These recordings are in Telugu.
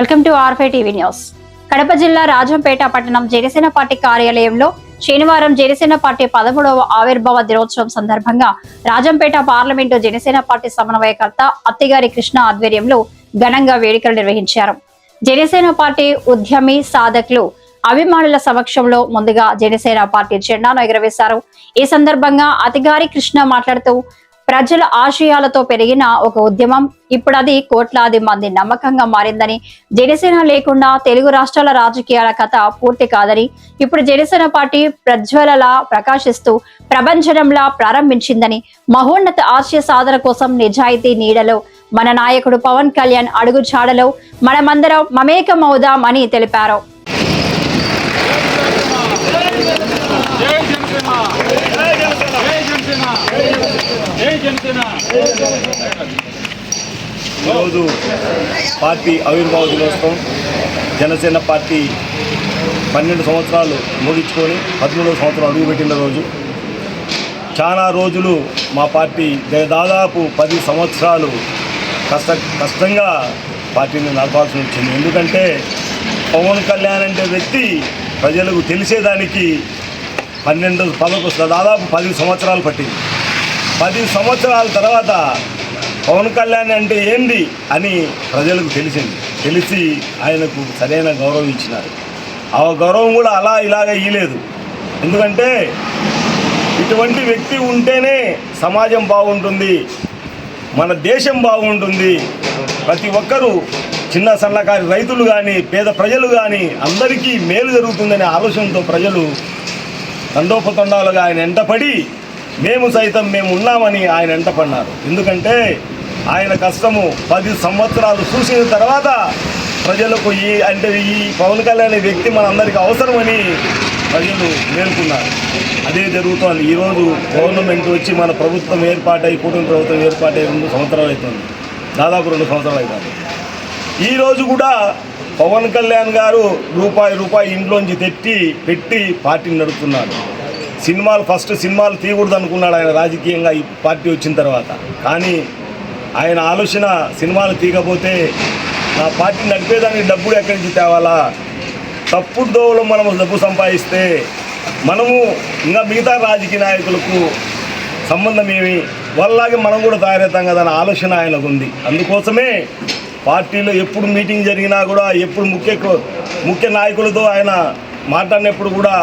Welcome to R five TV news. Kadapa జిల్లా రాజంపేట పట్టణం జనసేన పార్టీ కార్యాలయంలో శనివారం జనసేన పార్టీ 13వ ఆవిర్భావ దినోత్సవం సందర్భంగా రాజంపేట పార్లమెంటు జనసేన పార్టీ సమన్వయకర్త అత్తిగారి కృష్ణ ఆధ్వర్యంలో ఘనంగా వేడుకలు నిర్వహించారు. జనసేన పార్టీ ఉద్యమి సాధకులు అభిమానుల సమక్షంలో ముందుగా జనసేన పార్టీ జెండాను ఎగురవేశారు. ఈ సందర్భంగా అత్తిగారి కృష్ణ మాట్లాడుతూ ప్రజల ఆశయాలతో పెరిగిన ఒక ఉద్యమం ఇప్పుడు అది కోట్లాది మంది నమ్మకంగా మారిందని, జనసేన లేకుండా తెలుగు రాష్ట్రాల రాజకీయాల కథ పూర్తి కాదని, ఇప్పుడు జనసేన పార్టీ ప్రజ్వలలా ప్రకాశిస్తూ ప్రభంజనంలా ప్రారంభించిందని, మహోన్నత ఆశయ సాధన కోసం నిజాయితీ నీడలో మన నాయకుడు పవన్ కళ్యాణ్ అడుగు జాడలో మనమందరం మమేకమవుదాం అని తెలిపారు. ఈరోజు పార్టీ ఆవిర్భావ దినోత్సవం. జనసేన పార్టీ 12 సంవత్సరాలు ముగించుకొని 13వ సంవత్సరం అడుగుపెట్టిన రోజు. చాలా రోజులు మా పార్టీ దాదాపు 10 సంవత్సరాలు కష్టంగా పార్టీని నడపాల్సి వచ్చింది. ఎందుకంటే పవన్ కళ్యాణ్ అంటే వ్యక్తి ప్రజలకు తెలిసేదానికి దాదాపు 10 సంవత్సరాలు పట్టింది. 10 సంవత్సరాల తర్వాత పవన్ కళ్యాణ్ అంటే ఏంది అని ప్రజలకు తెలిసి ఆయనకు సరైన గౌరవం ఇచ్చినారు. ఆ గౌరవం కూడా ఇలాగ ఇయ్యలేదు. ఎందుకంటే ఇటువంటి వ్యక్తి ఉంటేనే సమాజం బాగుంటుంది, మన దేశం బాగుంటుంది. ప్రతి ఒక్కరూ చిన్న సన్నకారు రైతులు కానీ పేద ప్రజలు కానీ అందరికీ మేలు జరుగుతుందనే ఆలోచనతో ప్రజలు తండోపతండాలుగా ఆయన ఎంటపడి మేము ఉన్నామని ఆయన ఎంటపడినారు. ఎందుకంటే ఆయన కష్టము 10 సంవత్సరాలు చూసిన తర్వాత ప్రజలకు ఈ పవన్ కళ్యాణ్ వ్యక్తి మనందరికీ అవసరమని ప్రజలు మేల్కొన్నారు. అదే జరుగుతోంది. ఈరోజు గవర్నమెంట్ వచ్చి మన ప్రభుత్వం ఏర్పాటై కూటమి ప్రభుత్వం ఏర్పాటై 2 సంవత్సరాలు అవుతుంది, దాదాపు 2 సంవత్సరాలు అవుతుంది. ఈరోజు కూడా పవన్ కళ్యాణ్ గారు రూపాయి ఇంట్లోంచి పెట్టి పార్టీని నడుపుతున్నాడు. ఫస్ట్ సినిమాలు తీయకూడదు అనుకున్నాడు ఆయన రాజకీయంగా ఈ పార్టీ వచ్చిన తర్వాత. కానీ ఆయన ఆలోచన సినిమాలు తీయకపోతే నా పార్టీ నడిపేదానికి డబ్బులు ఎక్కడి నుంచి తేవాలా, తప్పుడు దోవలో మనము డబ్బు సంపాదిస్తే మనము ఇంకా మిగతా రాజకీయ నాయకులకు సంబంధం ఏమి, వాళ్ళలాగే మనం కూడా తయారవుతాం కదా అనే ఆలోచన ఆయనకు ఉంది. అందుకోసమే పార్టీలో ఎప్పుడు మీటింగ్ జరిగినా కూడా ఎప్పుడు ముఖ్య నాయకులతో ఆయన మాట్లాడినప్పుడు కూడా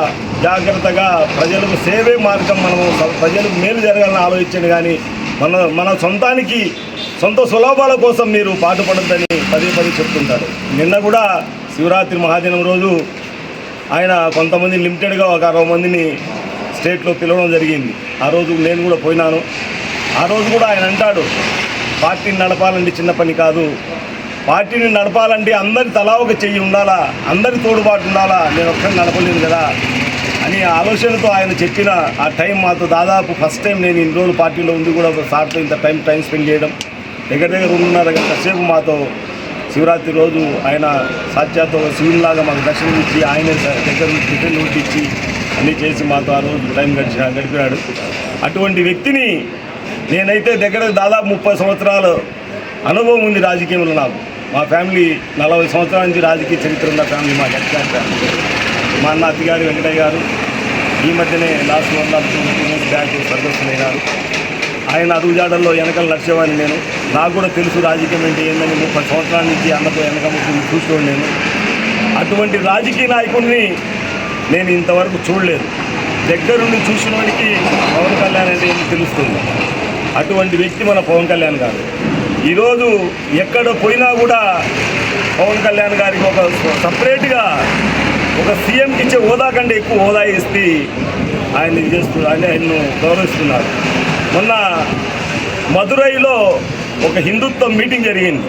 జాగ్రత్తగా ప్రజలకు సేవే మార్గం, మనము ప్రజలకు మేలు జరగాలని ఆలోచించండి. కానీ మన సొంత సులభాల కోసం మీరు పాటుపడద్దని పదే చెప్తుంటారు. నిన్న కూడా శివరాత్రి మహాదినం రోజు ఆయన కొంతమంది లిమిటెడ్గా ఒక 60 మందిని స్టేట్లో పిలవడం జరిగింది. ఆ రోజు నేను కూడా పోయినాను. ఆ రోజు కూడా ఆయన అంటాడు, పార్టీని నడపాలంటే చిన్న పని కాదు, పార్టీని నడపాలంటే అందరి తలా ఒక చెయ్యి ఉండాలా, అందరి తోడుబాటు ఉండాలా, నేను ఒక్కరిని నడపలేను కదా అని ఆలోచనతో ఆయన చెప్పిన ఆ టైం మాతో దాదాపు ఫస్ట్ టైం నేను ఇన్ని రోజులు పార్టీలో ఉంది కూడా సార్తో ఇంత టైం స్పెండ్ చేయడం. దగ్గర 2.5 గంటల సేపు మాతో శివరాత్రి రోజు ఆయన సాధ్యాతో శివునిలాగా మాకు దర్శనం ఇచ్చి ఆయన దగ్గర టిఫిన్ ఇచ్చి అన్నీ చేసి మాతో ఆ రోజు టైం గడిపాడు. అటువంటి వ్యక్తిని నేనైతే దాదాపు 30 సంవత్సరాలు అనుభవం ఉంది రాజకీయంలో. నాకు మా ఫ్యామిలీ 40 సంవత్సరాల నుంచి రాజకీయ చరిత్ర ఉన్న ఫ్యామిలీ మా జగన్ ఫ్యామిలీ. మా అన్న అత్తిగారి వెంకటయ్య గారు ఈ మధ్యనే లాస్ట్ 1 month బ్యాక్ స్వర్గస్థులైనారు. ఆయన అడుగుజాడల్లో వెనకలు నడిచేవాడిని నేను. నాకు కూడా తెలుసు రాజకీయం అంటే ఏందని. 30 సంవత్సరాల నుంచి అన్నతో వెనక ముఖ్యంగా చూసుకోండి నేను. అటువంటి రాజకీయ నాయకుడిని నేను ఇంతవరకు చూడలేదు. దగ్గరుండి చూసిన వాడికి పవన్ కళ్యాణ్ అంటే ఏంటి తెలుస్తుంది. అటువంటి వ్యక్తి మన పవన్ కళ్యాణ్ గారు. ఈరోజు ఎక్కడ పోయినా కూడా పవన్ కళ్యాణ్ గారికి ఒక సపరేట్గా ఒక సీఎంకి ఇచ్చే హోదా కంటే ఎక్కువ హోదా ఇస్తే ఆయన్ను గౌరవిస్తున్నారు. మొన్న మదురైలో ఒక హిందుత్వ మీటింగ్ జరిగింది,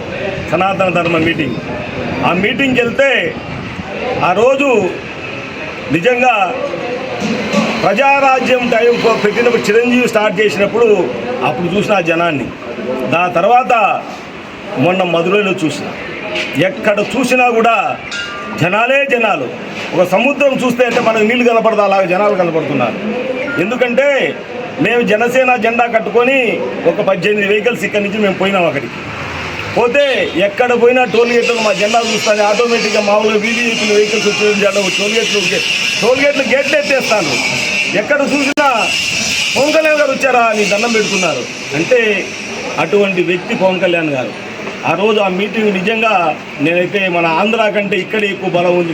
సనాతన ధర్మ మీటింగ్. ఆ మీటింగ్కి వెళ్తే ఆ రోజు నిజంగా ప్రజారాజ్యం టైం పెట్టినప్పుడు చిరంజీవి స్టార్ట్ చేసినప్పుడు అప్పుడు చూసిన ఆ జనాన్ని. దాని తర్వాత మొన్న మదురైలో చూసిన, ఎక్కడ చూసినా కూడా జనాలు. ఒక సముద్రం చూస్తే అంటే మనకు నీళ్ళు కనపడతా అలాగే జనాలు కనపడుతున్నారు. ఎందుకంటే మేము జనసేన జెండా కట్టుకొని ఒక 18 వెహికల్స్ ఇక్కడి నుంచి మేము పోయినాం అక్కడికి. పోతే ఎక్కడ పోయినా టోల్ గేట్లను మా జెండా చూస్తాను ఆటోమేటిక్గా మామూలుగా వీధి వెహికల్స్ వచ్చే జెండా టోల్ గేట్లు గేట్లు ఎత్తేస్తాను. ఎక్కడ చూసినా పవన్ కళ్యాణ్ గారు వచ్చారా అని దండం పెడుతున్నారు. అంటే అటువంటి వ్యక్తి పవన్ కళ్యాణ్ గారు. ఆ రోజు ఆ మీటింగ్ నిజంగా నేనైతే మన ఆంధ్ర కంటే ఇక్కడే ఎక్కువ బలం ఉంది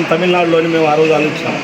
తమిళనాడులోని మేము ఆ రోజు ఆలోచించాం.